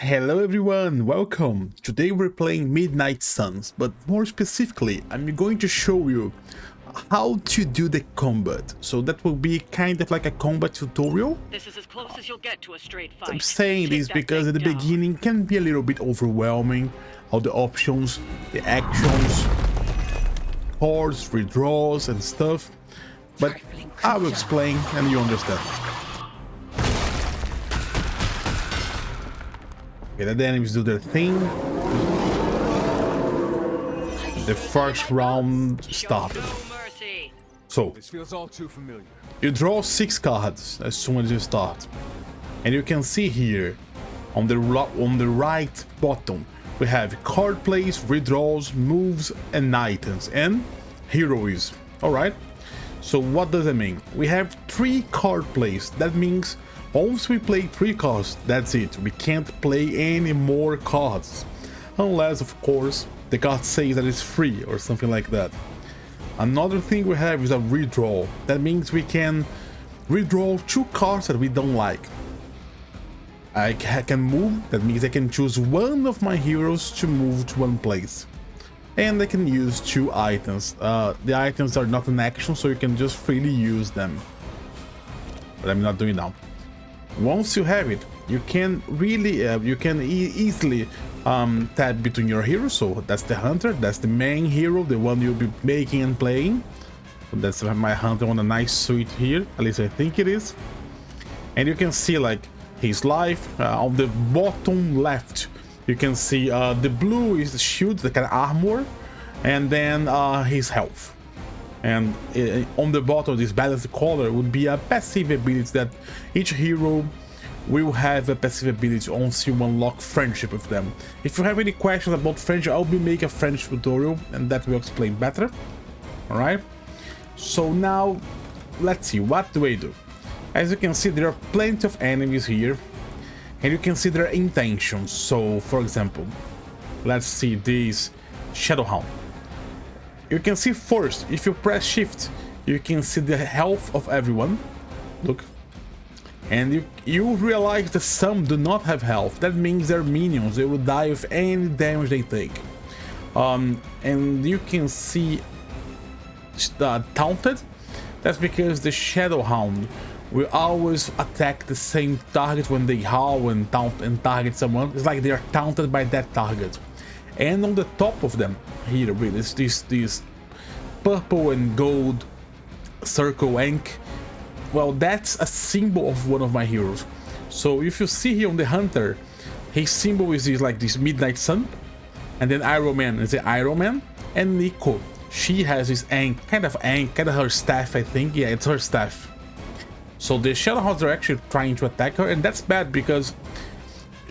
Hello everyone, welcome! Today we're playing Midnight Suns, but more specifically, I'm going to show you how to do the combat. So that will be kind of like a combat tutorial. This is as close as you'll get to a straight fight. I'm saying this because at the beginning can be a little bit overwhelming. All the options, the actions, cards, redraws and stuff. But I will explain and you understand. Okay, the enemies do their thing. The first round started. So, this feels all too familiar. You draw 6 cards as soon as you start. And you can see here on the right bottom we have card plays, redraws, moves and items and heroes. Alright? So what does that mean? We have 3 card plays. That means once we play 3 cards, that's it. We can't play any more cards. Unless, of course, the card says that it's free or something like that. Another thing we have is a redraw. That means we can redraw 2 cards that we don't like. I can move. That means I can choose one of my heroes to move to one place. And I can use 2 items. The items are not an action, so you can just freely use them. But I'm not doing now. Once you have it, you can really easily tab between your heroes. So that's the hunter, that's the main hero, the one you'll be making and playing. So that's my hunter on a nice suite here, at least I think it is. And you can see like his life on the bottom left. You can see the blue is the shield, the kind of armor, and then his health. And on the bottom, this balanced color would be a passive ability that each hero will have a passive ability once you unlock friendship with them. If you have any questions about friendship, I'll be making a friendship tutorial and that will explain better. Alright? So now, let's see, what do I do? As you can see, there are plenty of enemies here. And you can see their intentions. So, for example, let's see this Shadowhound. You can see first, if you press shift, you can see the health of everyone. Look. And you realize that some do not have health. That means they're minions. They will die with any damage they take. And you can see taunted. That's because the Shadowhound will always attack the same target when they howl and taunt and target someone. It's like they are taunted by that target. And on the top of them here is this purple and gold circle ink. Well, that's a symbol of one of my heroes. So if you see here on the hunter, his symbol is like this midnight sun, and then Iron Man is the Iron Man, and Nico, she has this ink, kind of her staff, I think. Yeah, it's her staff. So the Shadowhounds are actually trying to attack her, and that's bad because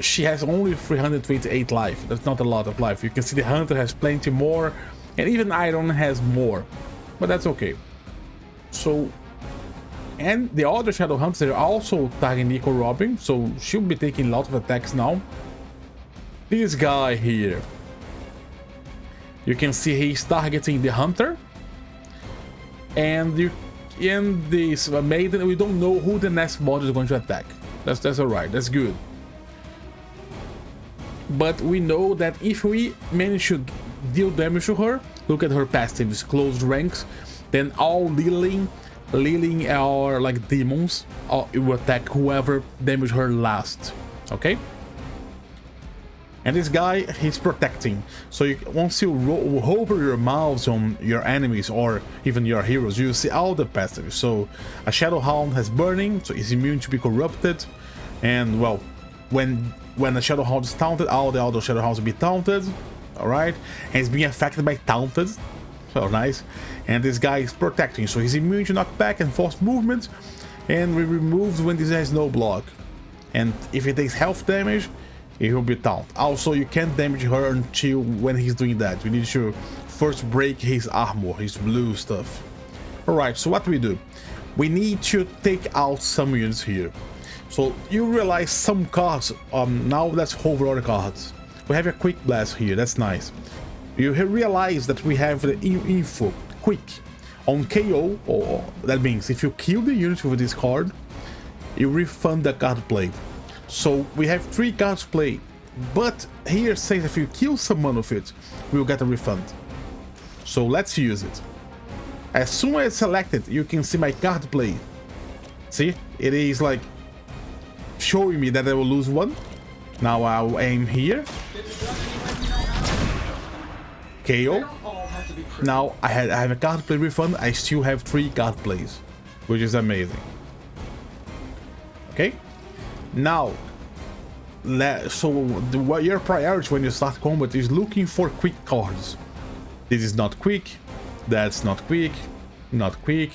she has only 328 life. That's not a lot of life. You can see the hunter has plenty more, and even Iron has more, but that's okay. So, and the other Shadowhunters are also targeting Nico Robin, so she'll be taking lots of attacks now. This guy here, you can see he's targeting the hunter, and in this maiden, we don't know who the next mod is going to attack. That's alright. That's good. But we know that if we manage to deal damage to her, look at her passives, closed ranks, then all Liling are like demons, it will attack whoever damaged her last. Okay? And this guy, he's protecting. So once you hover your mouse on your enemies or even your heroes, you see all the passives. So a Shadowhound has burning, so it's immune to be corrupted. And well, when a Shadowhound is taunted, all the other Shadowhounds will be taunted. Alright? And he's being affected by taunted. So nice. And this guy is protecting, so he's immune to knockback and forced movement. And we removed when this has no block. And if he takes health damage, he will be taunted. Also, you can't damage her until when he's doing that. We need to first break his armor, his blue stuff. Alright, so what do we do? We need to take out some units here. So you realize some cards, now let's hover other cards. We have a quick blast here, that's nice. You realize that we have the info, quick. On KO, or that means if you kill the unit with this card, you refund the card played. So we have 3 cards played. but here says if you kill someone with it, we'll get a refund. So let's use it. As soon as selected, you can see my card play. See, it is like showing me that I will lose one. Now I'll aim here. KO. Now I have a card play refund. I still have 3 card plays, which is amazing. Okay. Now, your priority when you start combat is looking for quick cards. This is not quick. That's not quick. Not quick.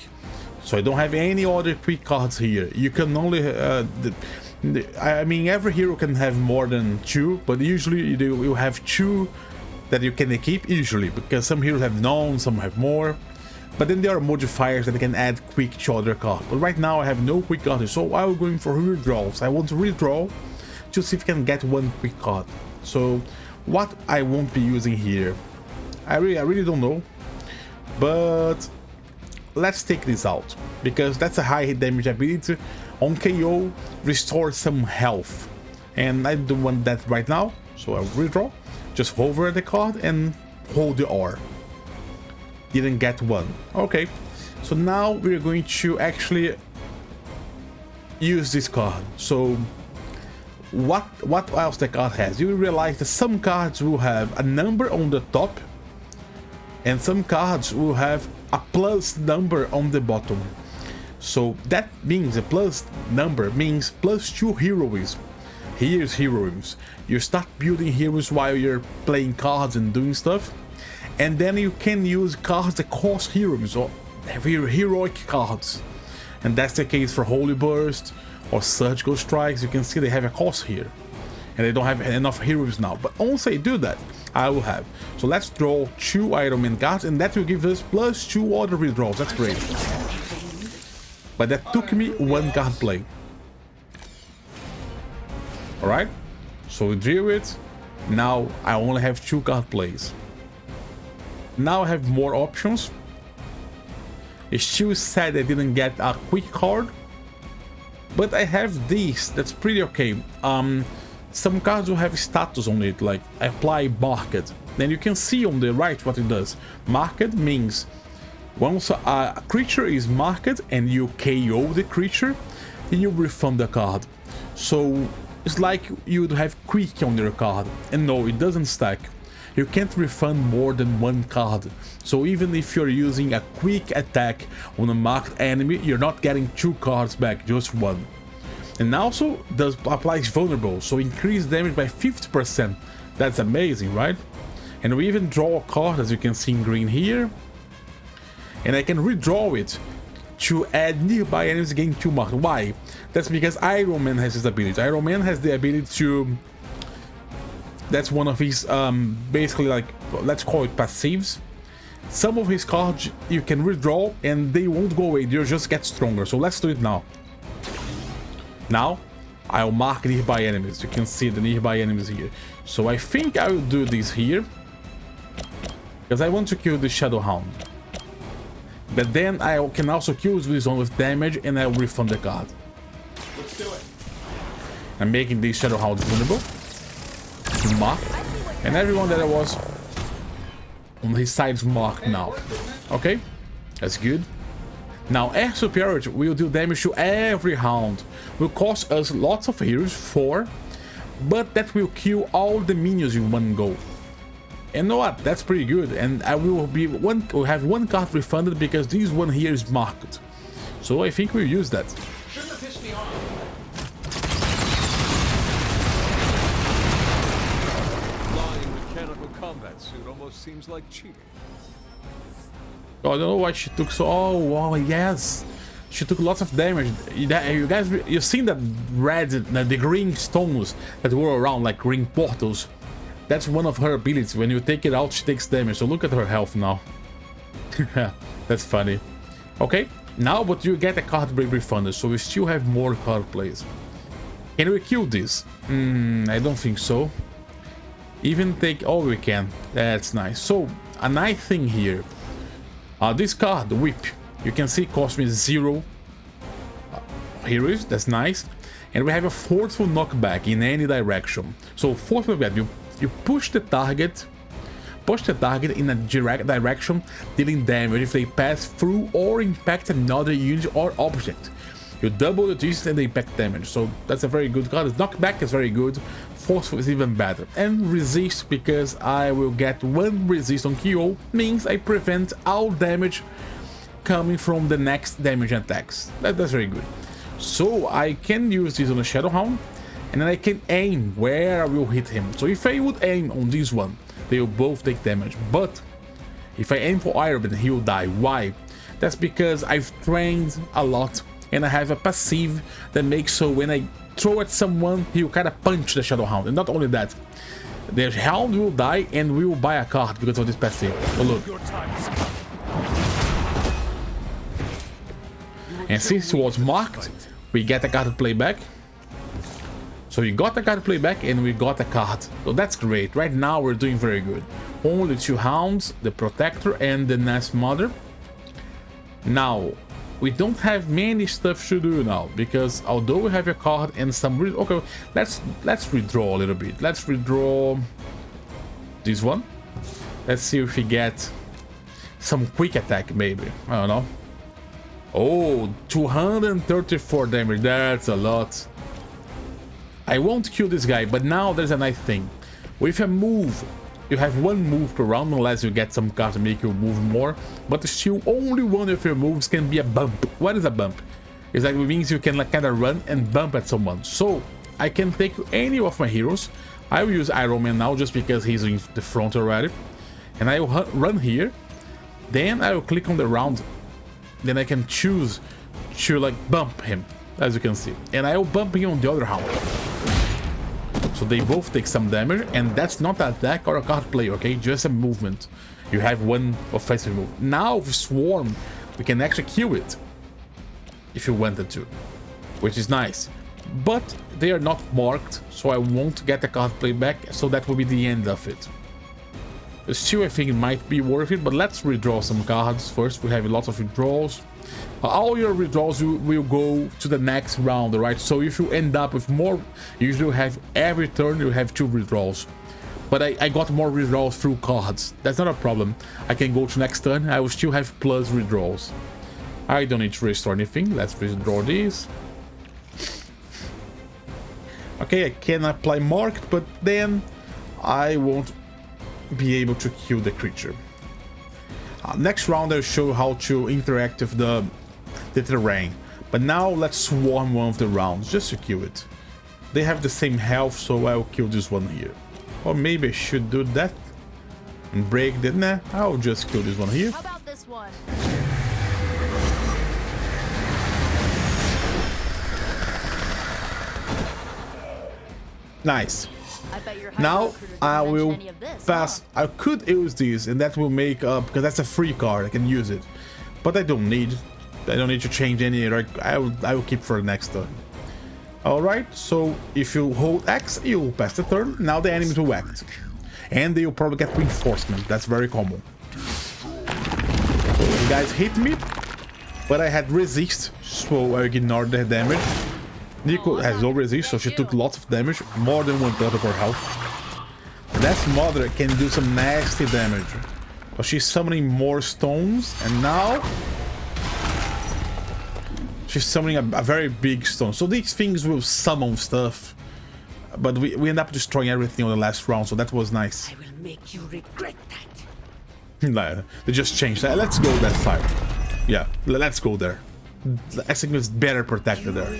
So I don't have any other quick cards here. You can only I mean, every hero can have more than 2, but usually you have 2 that you can equip usually, because some heroes have none, some have more. But then there are modifiers that can add quick to other cards. But right now I have no quick cards, so I'm going for redraws. I want to redraw to see if I can get 1 quick card. So what I won't be using here, I really don't know. But let's take this out, because that's a high hit damage ability. On KO, restore some health. And I don't want that right now, so I'll redraw. Just hover the card and hold the R. Didn't get 1. Okay, so now we're going to actually use this card. So what else the card has? You will realize that some cards will have a number on the top, and some cards will have a plus number on the bottom. So that means a plus number means +2 heroism. Here's heroism. You start building heroes while you're playing cards and doing stuff, and then you can use cards that cost heroism, or heroic cards. And that's the case for Holy Burst or Surgical Strikes. You can see they have a cost here, and they don't have enough heroes now. But once I do that, I will have. So let's draw 2 Iron Man cards, and that will give us +2 other withdrawals. That's great. But that took me 1 card play. Alright, so we drew it. Now I only have 2 card plays. Now I have more options. It's still sad I didn't get a quick card, but I have this. That's pretty okay. Some cards will have status on it, like apply market. Then you can see on the right what it does. Market means once a creature is marked and you KO the creature, then you refund the card. So it's like you would have quick on your card, and no, it doesn't stack. You can't refund more than 1 card. So even if you're using a quick attack on a marked enemy, you're not getting 2 cards back, just 1. And also applies vulnerable, so increase damage by 50%. That's amazing, right? And we even draw a card, as you can see in green here. And I can redraw it to add nearby enemies gain 2 marks. Why? That's because Iron Man has this ability. Iron Man has the ability to... That's one of his, basically, like, let's call it passives. Some of his cards you can redraw and they won't go away, they'll just get stronger. So let's do it now. Now, I'll mark nearby enemies. You can see the nearby enemies here. So I think I will do this here, because I want to kill the Shadow Hound. But then I can also kill this one with damage and I'll refund the card. Let's do it. I'm making these Shadow Hounds vulnerable. Mark. And everyone that I was on his side is marked now. Okay, that's good. Now Air Superiority will do damage to every hound. Will cost us lots of heroes, 4, but that will kill all the minions in one go. And you know what? That's pretty good. And I will have 1 card refunded because this one here is marked. So I think we'll use that. Shouldn't have pissed me off. Flying mechanical combat suit almost seems like cheating. Oh, I don't know why she took so... Oh, wow, yes. She took lots of damage. You guys, you've seen that red, the green stones that were around, like green portals. That's one of her abilities. When you take it out, she takes damage. So look at her health now. That's funny. Okay, now but you get a card break refunded, so we still have more card plays. Can we kill this? I don't think so. Even take... Oh, we can. That's nice. So, a nice thing here. This card, the Whip, you can see cost me 0 heroes. That's nice. And we have a forceful knockback in any direction. So forceful knockback, you push the target in a direct direction, dealing damage if they pass through or impact another unit or object. You double the distance and the impact damage, so that's a very good card. Knockback is very good, forceful is even better. And resist, because I will get 1 resist on KO, means I prevent all damage coming from the next damage attacks. That's very good. So I can use this on the Shadowhound, and then I can aim where I will hit him. So if I would aim on this one, they will both take damage. But if I aim for Ironman, he will die. Why? That's because I've trained a lot, and I have a passive that makes so when I throw at someone, he will kind of punch the Shadowhound. And not only that, the Hound will die and we will buy a card because of this passive. So look. And since it was marked, we get a card to play back. So we got a card to play back and we got a card. So that's great. Right now we're doing very good. Only 2 Hounds, the Protector and the Nest Mother. Now, we don't have many stuff to do now, because although we have a card and some... Okay, let's redraw a little bit. Let's redraw this one. Let's see if we get some quick attack, maybe. I don't know. Oh, 234 damage. That's a lot. I won't kill this guy, but now there's a nice thing. With a move, you have 1 move per round, unless you get some card to make you move more. But still, only one of your moves can be a bump. What is a bump? It's like, it means you can like kind of run and bump at someone. So I can take any of my heroes. I will use Iron Man now just because he's in the front already. And I will run here. Then I will click on the round. Then I can choose to like bump him, as you can see. And I will bump him on the other Hound. So they both take some damage, and that's not an attack or a card play, okay? Just a movement. You have 1 offensive move. Now with Swarm, we can actually kill it if you wanted to, which is nice. But they are not marked, so I won't get a card play back, so that will be the end of it. Still, I think it might be worth it, but let's redraw some cards first. We have a lot of withdrawals. All your withdrawals will go to the next round, right? So if you end up with more, you usually have every turn you have 2 withdrawals. But I got more withdrawals through cards. That's not a problem. I can go to next turn. I will still have plus withdrawals. I don't need to restore anything. Let's withdraw these. Okay, I can apply marked, but then I won't be able to kill the creature. Next round I'll show you how to interact with the terrain. But now let's swarm one of the rounds just to kill it. They have the same health, so I'll kill this one here. Or maybe I should do that and break the... Nah, I'll just kill this one here. How about this one? Nice. I bet your Now recruiter didn't I mention will any of this, pass. huh? I could use this, and that will make up because that's a free card. I can use it, but I don't need. I don't need to change any. Like I will keep for the next turn. All right. So if you hold X, you will pass the turn. Now the enemies will act, and they will probably get reinforcement. That's very common. So you guys hit me, but I had resist, so I ignored the damage. Nico has no resist, so she took lots of damage, more than 1/3 of her health. That Mother can do some nasty damage. But she's summoning more stones, and now she's summoning a very big stone. So these things will summon stuff, but we end up destroying everything on the last round, so that was nice. I will make you regret that. They just changed that. Let's go that side. Yeah, let's go there. I think it's better protected there.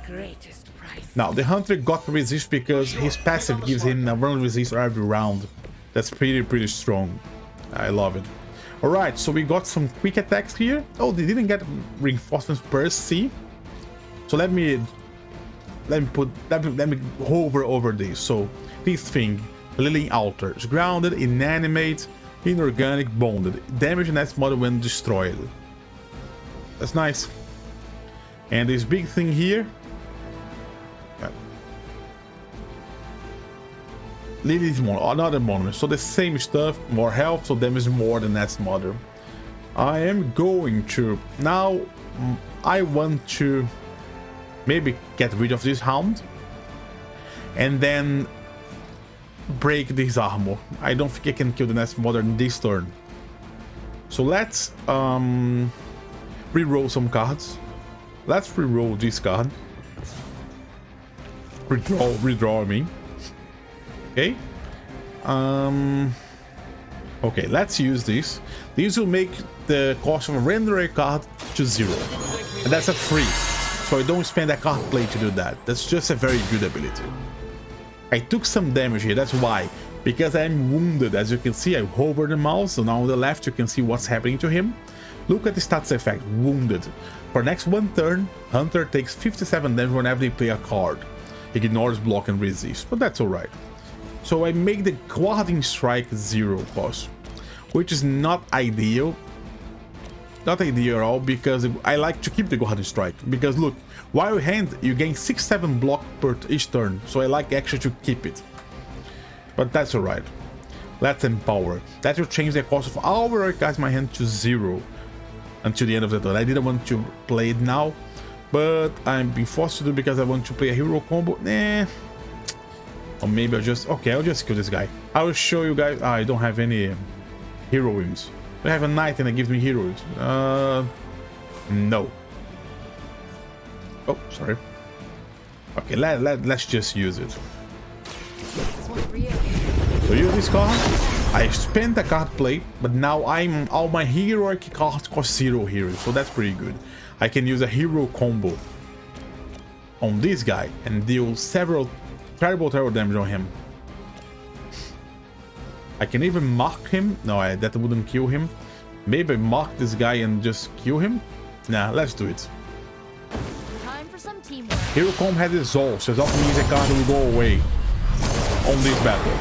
Greatest price. Now, the Hunter got resist because his passive gives him a run resist every round. That's pretty strong. I love it. Alright, so we got some quick attacks here. Oh, they didn't get reinforcements per se. So let me hover over this. So this thing, Lily Altars, grounded, inanimate, inorganic, bonded. Damage Nest Mother when destroyed. That's nice. And this big thing here. Lily's more another monument, so the same stuff, more health, so damage more than Nest Mother. I am going to now. I want to Maybe get rid of this hound. And then break this armor. I don't think I can kill the Nest Mother in this turn. So let's re-roll some cards. Let's re-roll this card. Redraw, I mean. Okay. Okay, let's use this. These will make the cost of a random card to 0. And that's a free. So I don't spend a card play to do that. That's just a very good ability. I took some damage here, that's why. Because I'm wounded. As you can see, I hover the mouse. So now on the left you can see what's happening to him. Look at the stats effect, wounded. For next one turn, Hunter takes 57 damage whenever they play a card. He ignores, block and resist, but that's alright. So I make the guarding strike 0 cost, which is not ideal. Not ideal at all, because I like to keep the guarding strike. Because look, while you hand, you gain 6-7 block per each turn. So I like actually to keep it. But that's alright. Let's empower. That will change the cost of all heroic cards in my hand to 0 until the end of the turn. I didn't want to play it now, but I'm being forced to do because I want to play a hero combo. Nah. Or maybe I'll just... Okay, I'll just kill this guy. I will show you guys... I don't have any hero wings. I have a knight and it gives me heroes. No. Oh, sorry. Okay, let's just use it. So use this card. I spent a card play, but now all my heroic cards cost 0 heroes, so that's pretty good. I can use a hero combo on this guy and deal several terrible damage on him. I can even mark him. No, that wouldn't kill him. Maybe mark this guy and just kill him. Nah, let's do it. Time for some teamwork. Hero combo has Resolve, so it often means a card will go away on this battle.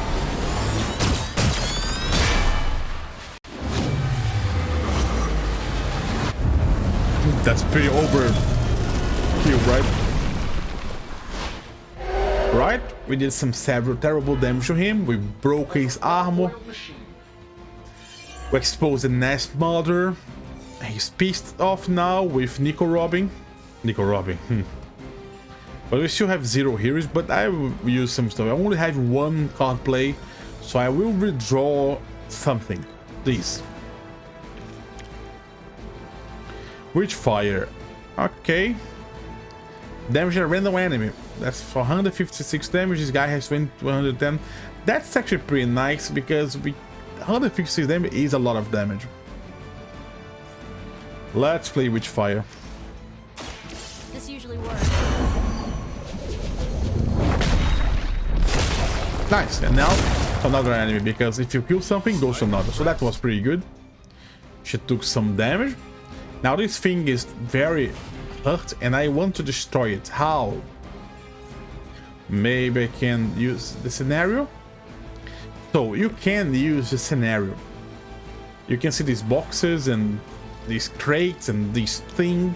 That's pretty overkill, right? Right, we did several terrible damage to him. We broke his armor. We exposed the Nest Mother. He's pissed off now with Nico robbing. But we still have 0 heroes, but I will use some stuff. I only have 1 card play, so I will withdraw something. This. Witchfire. Okay. Damage a random enemy. That's 456 damage. This guy has 210. That's actually pretty nice because 156 damage is a lot of damage. Let's play Witchfire. This usually works. Nice. And now another enemy, because if you kill something, goes to another. So that was pretty good. She took some damage. Now this thing is very hurt and I want to destroy it. How? Maybe I can use the scenario. So you can use the scenario. You can see these boxes and these crates and this thing.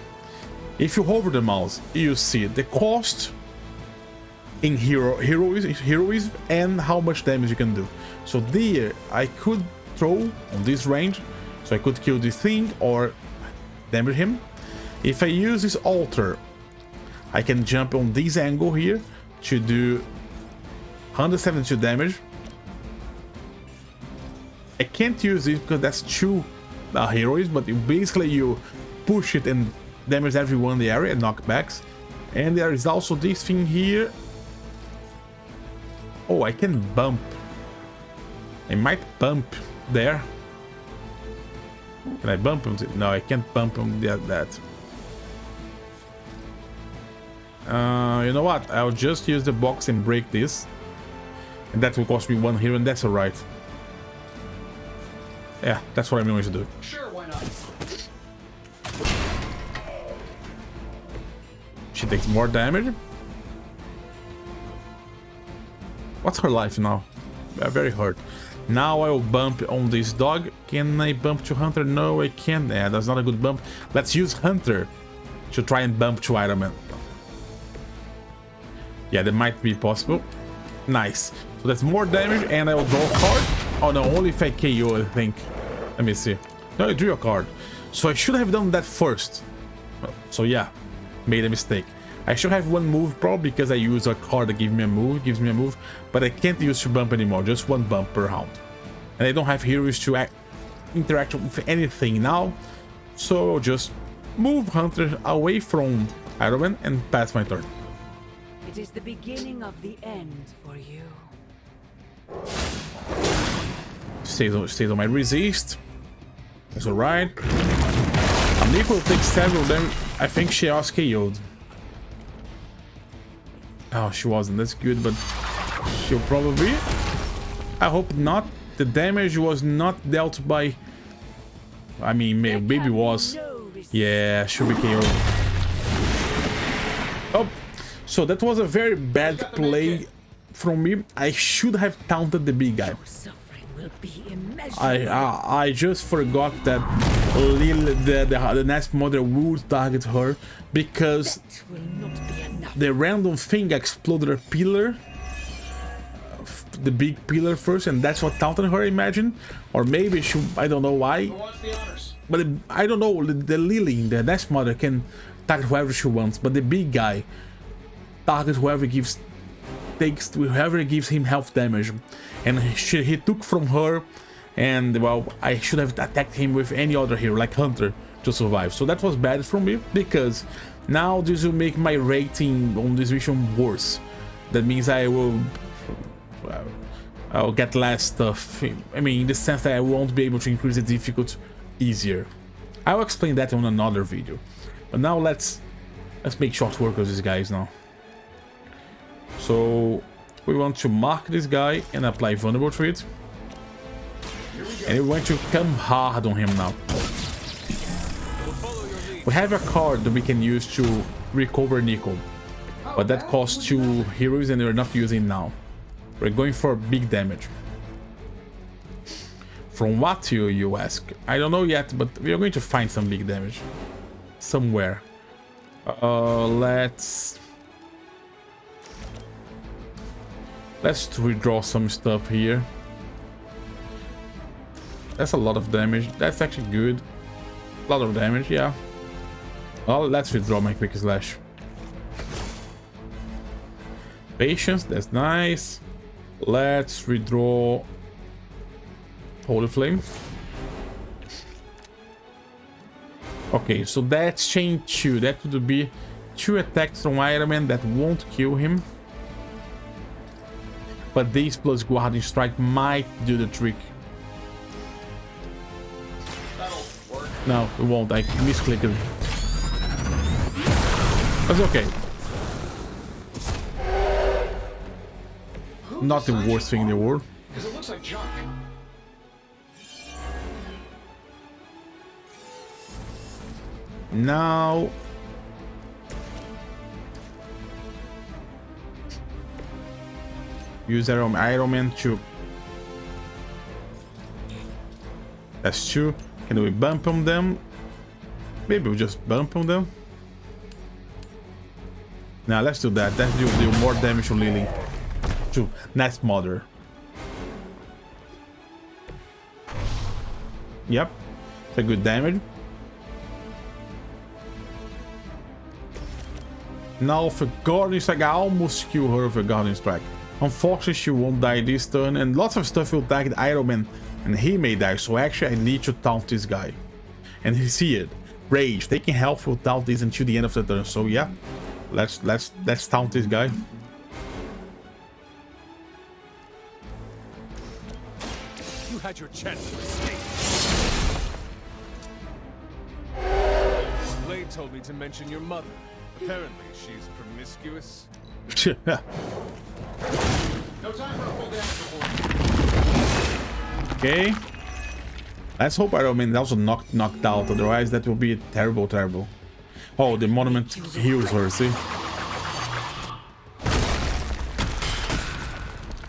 If you hover the mouse, you see the cost in heroism and how much damage you can do. So there I could throw on this range, so I could kill this thing or damage him. If I use this altar, I can jump on this angle here to do 172 damage. I can't use this because that's 2 heroes, but basically you push it and damage everyone in the area, knockbacks. And there is also this thing here. Oh, I can bump. I might bump there. Can I bump him? No, I can't bump him that. You know what? I'll just use the box and break this. And that will cost me 1 hero, and that's alright. Yeah, that's what I'm going to do. Sure, why not? She takes more damage. What's her life now? Very hurt. Now I will bump on this dog. Can I bump to Hunter? No, I can't. Yeah, that's not a good bump. Let's use Hunter to try and bump to Iron Man. Yeah, that might be possible. Nice. So that's more damage, and I will draw a card. Oh no, only if I KO, I think. Let me see. No, I drew a card. So I should have done that first. So yeah, made a mistake. I should have one move, probably because I use a card that gives me a move, but I can't use to bump anymore, just one bump per round. And I don't have heroes to interact with anything now, so I'll just move Hunter away from Iron Man and pass my turn. It is the beginning of the end for you. Stays on my resist. That's alright. Nico will take several, then I think she was KO'd. Oh, she wasn't. That's good, but she'll probably... I hope not. The damage was not dealt by... I mean, maybe was. Yeah, should be KO. Oh, so that was a very bad play from me. I should have taunted the big guy. I just forgot that the Nest Mother would target her because the random thing exploded a pillar, the big pillar first, and that's what taunted her, imagine. Or maybe she, I don't know why, but I don't know, the Lily, the Nest Mother, can target whoever she wants, but the big guy targets whoever gives him health damage, and he took from her, and well, I should have attacked him with any other hero like Hunter to survive. So that was bad from me, because now this will make my rating on this mission worse. That means I'll get less stuff. I mean, in the sense that I won't be able to increase the difficulty easier. I'll explain that on another video. But now let's make short work of these guys now. So we want to mark this guy and apply vulnerable to it. And we want to come hard on him now. We have a card that we can use to recover Nico, but that costs 2 heroes and we're not using now. We're going for big damage. From what, you ask? I don't know yet, but we are going to find some big damage somewhere. Let's withdraw some stuff here. That's a lot of damage. That's actually good. A lot of damage, yeah. Well, let's withdraw my quick slash. Patience, that's nice. Let's withdraw Holy Flame. Okay, so that's chain 2. That would be 2 attacks from Iron Man that won't kill him. But these plus Guardian Strike might do the trick. No, it won't. I misclicked it. That's okay. Not the worst thing in the world. Because it looks like junk. Now use Iron Man to... That's 2. Can we bump on them? Maybe we'll just bump on them. Now let's do that. Let's do more damage to Lily. To Nest Mother. Yep. It's a good damage. Now for Guardian Strike, I almost kill her with a Guardian Strike. Unfortunately, she won't die this turn, and lots of stuff will target Iron Man, and he may die, so actually I need to taunt this guy. And you see it. Rage. Taking health will taunt this until the end of the turn, so yeah. Let's taunt this guy. You had your chance to escape. Blade told me to mention your mother. Apparently, she's promiscuous. No time for a full damage report. Okay. Let's hope Iron Man also knocked out, otherwise that will be terrible, terrible. Oh, the monument heals her, see?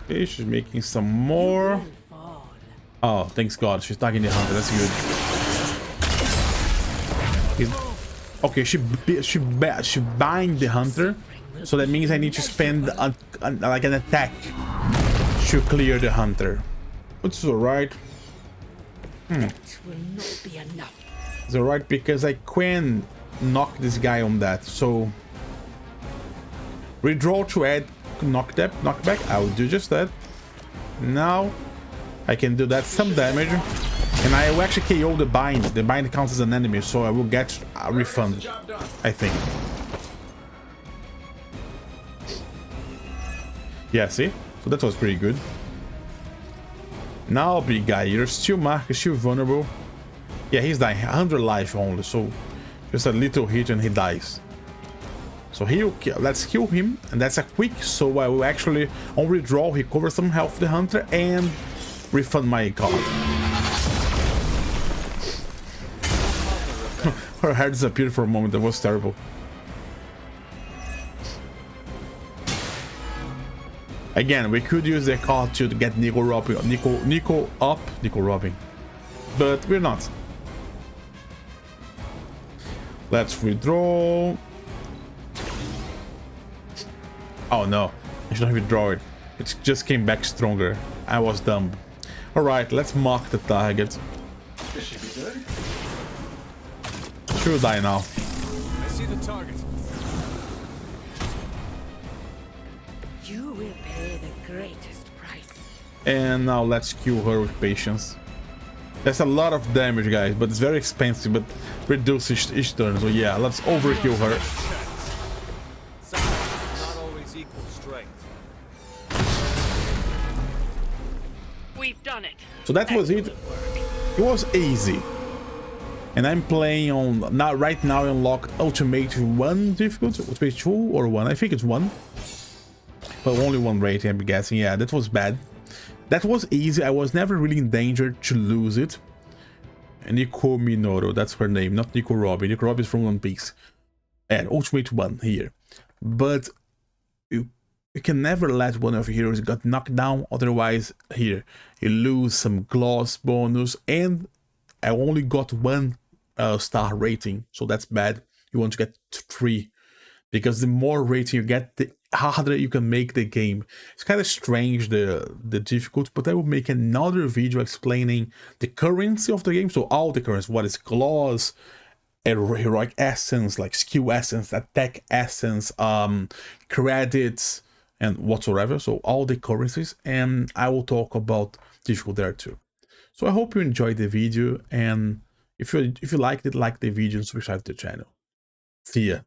Okay, she's making some more. Oh, thanks God, she's tagging the hunter, that's good. Okay, she bind the hunter, so that means I need to spend like an attack to clear the hunter. Which is alright. That will not be enough. It's alright because I can knock this guy on that, so Redraw to add knockback. I will do just that. Now I can do that some damage, and I will actually KO the bind. The bind counts as an enemy, so I will get a refund, I think. Yeah, see? So that was pretty good. Now, big guy, you're still marked, still vulnerable. Yeah, he's dying. 100 life only, so just a little hit and he dies. So let's kill him, and that's a quick, so I will actually, on redraw, recover some health the hunter and refund my card. Her hair disappeared for a moment, that was terrible. Again, we could use the card to get Nico Robin, but we're not. Let's withdraw. Oh no, I should not withdraw it. It just came back stronger. I was dumb. Alright, let's mark the target. This should be good. She'll die now. I see the target. You will pay the greatest price. And now let's kill her with patience. That's a lot of damage, guys, but it's very expensive, but reduces each turn. So yeah, let's overkill her. Not always equal strength. We've done it. So that was it. It was easy. And I'm playing on right now unlocked Ultimate 1 difficulty. Ultimate 2 or 1? I think it's 1. But only 1 rating, I'm guessing. Yeah, that was bad. That was easy. I was never really in danger to lose it. And Nico Minoru, that's her name, not Nico Robin. Nico Robin is from One Piece. And Ultimate 1 here. But you can never let one of your heroes get knocked down, otherwise here you lose some gloss bonus, and I only got 1 star rating, so that's bad. You want to get 3, because the more rating you get, the harder you can make the game. It's kind of strange, the difficulty, but I will make another video explaining the currency of the game. So all the currency, what is gloss, heroic essence, like skill essence, attack essence, credits, and whatsoever. So all the currencies, and I will talk about difficulty there too. So I hope you enjoyed the video, and if you liked it, like the video and subscribe to the channel. See ya.